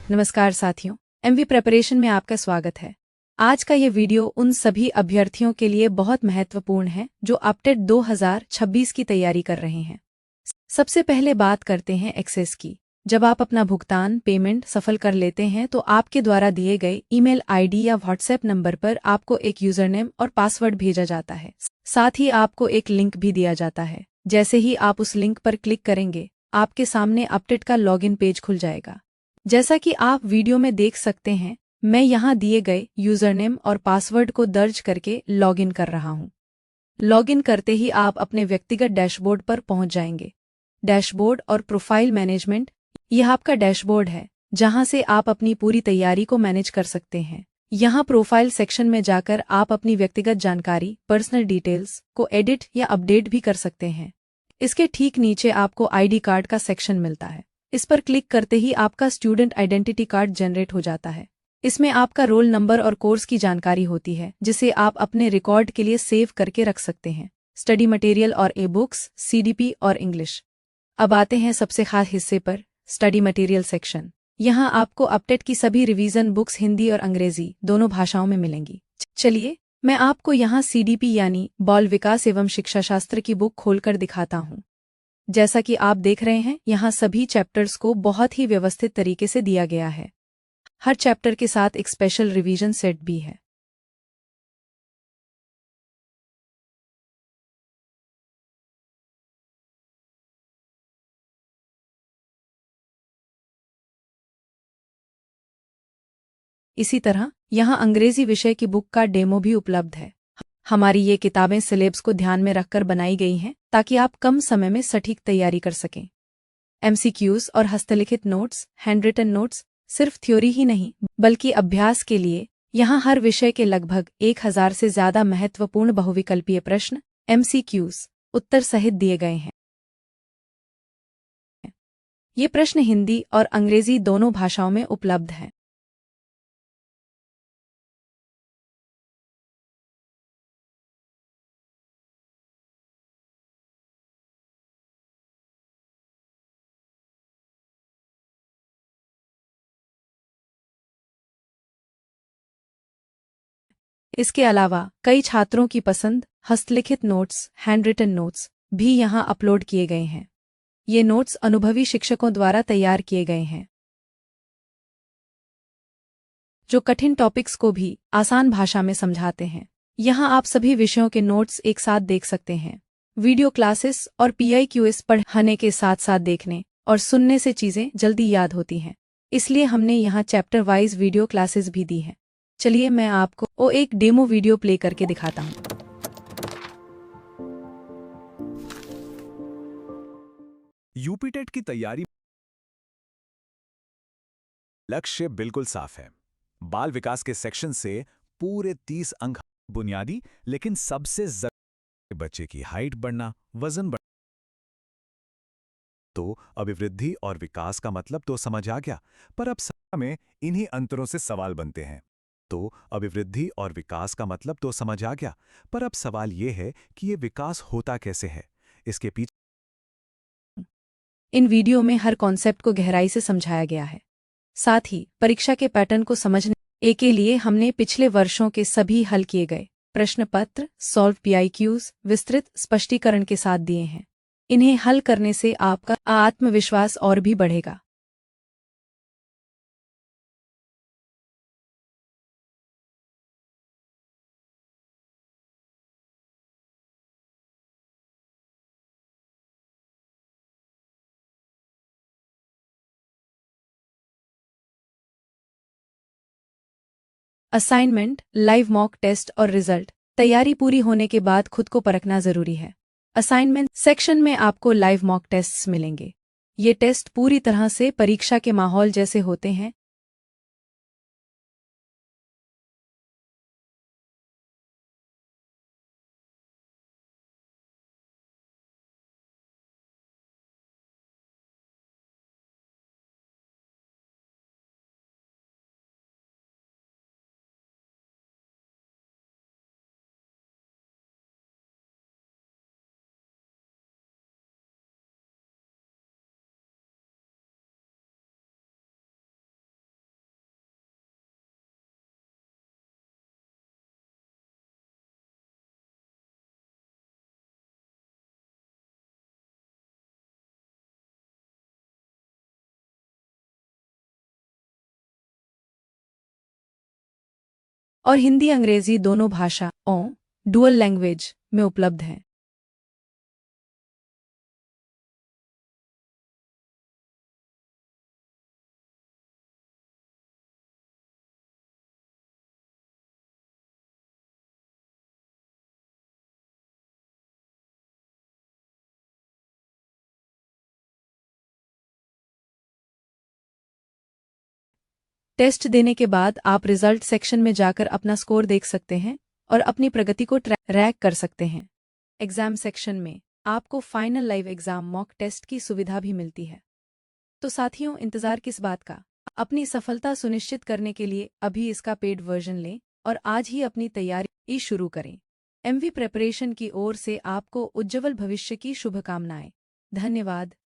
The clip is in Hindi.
नमस्कार साथियों, एमवी प्रिपरेशन में आपका स्वागत है। आज का ये वीडियो उन सभी अभ्यर्थियों के लिए बहुत महत्वपूर्ण है जो अपटेट 2026 की तैयारी कर रहे हैं। सबसे पहले बात करते हैं एक्सेस की। जब आप अपना भुगतान पेमेंट सफल कर लेते हैं तो आपके द्वारा दिए गए ईमेल आईडी या व्हाट्सएप नंबर पर आपको एक यूजरनेम और पासवर्ड भेजा जाता है। साथ ही आपको एक लिंक भी दिया जाता है। जैसे ही आप उस लिंक पर क्लिक करेंगे, आपके सामने अपटेट का लॉगिन पेज खुल जाएगा। जैसा कि आप वीडियो में देख सकते हैं, मैं यहाँ दिए गए यूजरनेम और पासवर्ड को दर्ज करके लॉगिन कर रहा हूँ। लॉगिन करते ही आप अपने व्यक्तिगत डैशबोर्ड पर पहुँच जाएंगे। डैशबोर्ड और प्रोफाइल मैनेजमेंट, यह आपका डैशबोर्ड है जहाँ से आप अपनी पूरी तैयारी को मैनेज कर सकते हैं। यहाँ प्रोफाइल सेक्शन में जाकर आप अपनी व्यक्तिगत जानकारी पर्सनल डिटेल्स को एडिट या अपडेट भी कर सकते हैं। इसके ठीक नीचे आपको आईडी कार्ड का सेक्शन मिलता है। इस पर क्लिक करते ही आपका स्टूडेंट आइडेंटिटी कार्ड जनरेट हो जाता है। इसमें आपका रोल नंबर और कोर्स की जानकारी होती है जिसे आप अपने रिकॉर्ड के लिए सेव करके रख सकते हैं। स्टडी मटेरियल और ई बुक्स, सीडीपी और इंग्लिश। अब आते हैं सबसे खास हिस्से पर, स्टडी मटेरियल सेक्शन। यहाँ आपको अपटेट की सभी रिवीजन बुक्स हिंदी और अंग्रेजी दोनों भाषाओं में मिलेंगी। चलिए, मैं आपको यहाँ सीडीपी यानी बाल विकास एवं शिक्षा शास्त्र की बुक खोलकर दिखाता हूँ। जैसा कि आप देख रहे हैं, यहाँ सभी चैप्टर्स को बहुत ही व्यवस्थित तरीके से दिया गया है। हर चैप्टर के साथ एक स्पेशल रिवीजन सेट भी है। इसी तरह यहाँ अंग्रेजी विषय की बुक का डेमो भी उपलब्ध है। हमारी ये किताबें सिलेबस को ध्यान में रखकर बनाई गई हैं ताकि आप कम समय में सटीक तैयारी कर सकें। एमसीक्यूज और हस्तलिखित नोट्स, हैंडरिटन नोट्स सिर्फ थ्योरी ही नहीं बल्कि अभ्यास के लिए यहाँ हर विषय के लगभग 1000 से ज्यादा महत्वपूर्ण बहुविकल्पीय प्रश्न एमसीक्यूज उत्तर सहित दिए गए हैं। ये प्रश्न हिंदी और अंग्रेजी दोनों भाषाओं में उपलब्ध हैं। इसके अलावा कई छात्रों की पसंद हस्तलिखित नोट्स, हैंडरिटन नोट्स भी यहाँ अपलोड किए गए हैं। ये नोट्स अनुभवी शिक्षकों द्वारा तैयार किए गए हैं, जो कठिन टॉपिक्स को भी आसान भाषा में समझाते हैं। यहाँ आप सभी विषयों के नोट्स एक साथ देख सकते हैं। वीडियो क्लासेस और पीआईक्यूएस पढ़ने के साथ साथ देखने और सुनने से चीज़ें जल्दी याद होती हैं। इसलिए हमने यहाँ चैप्टर वाइज वीडियो क्लासेस भी दी हैं। चलिए, मैं आपको एक डेमो वीडियो प्ले करके दिखाता हूँ। यूपी टेट की तैयारी लक्ष्य बिल्कुल साफ है। बाल विकास के सेक्शन से पूरे 30 अंक बुनियादी लेकिन सबसे जरूरी बच्चे की हाइट बढ़ना, वजन बढ़ना। तो अभिवृद्धि और विकास का मतलब तो समझ आ गया, पर अब सभा में इन्हीं अंतरों से सवाल बनते हैं। तो अभिवृद्धि और विकास का मतलब तो समझ आ गया, पर अब सवाल यह है कि ये विकास होता कैसे है, इसके पीछे। इन वीडियो में हर कॉन्सेप्ट को गहराई से समझाया गया है। साथ ही परीक्षा के पैटर्न को समझने के लिए हमने पिछले वर्षों के सभी हल किए गए प्रश्न पत्र सॉल्व पीआईक्यूज विस्तृत स्पष्टीकरण के साथ दिए हैं। इन्हें हल करने से आपका आत्मविश्वास और भी बढ़ेगा। असाइनमेंट, लाइव मॉक टेस्ट और रिजल्ट। तैयारी पूरी होने के बाद खुद को परखना जरूरी है। असाइनमेंट सेक्शन में आपको लाइव मॉक टेस्ट्स मिलेंगे। ये टेस्ट पूरी तरह से परीक्षा के माहौल जैसे होते हैं। और हिंदी अंग्रेजी दोनों भाषाओं डुअल लैंग्वेज में उपलब्ध हैं। टेस्ट देने के बाद आप रिजल्ट सेक्शन में जाकर अपना स्कोर देख सकते हैं और अपनी प्रगति को ट्रैक कर सकते हैं। एग्जाम सेक्शन में आपको final live exam mock test की सुविधा भी मिलती है। तो साथियों, इंतजार किस बात का? अपनी सफलता सुनिश्चित करने के लिए अभी इसका पेड वर्जन लें और आज ही अपनी तैयारी शुरू करें। एमवी प्रिपरेशन की ओर से आपको उज्जवल भविष्य की शुभकामनाएं। धन्यवाद।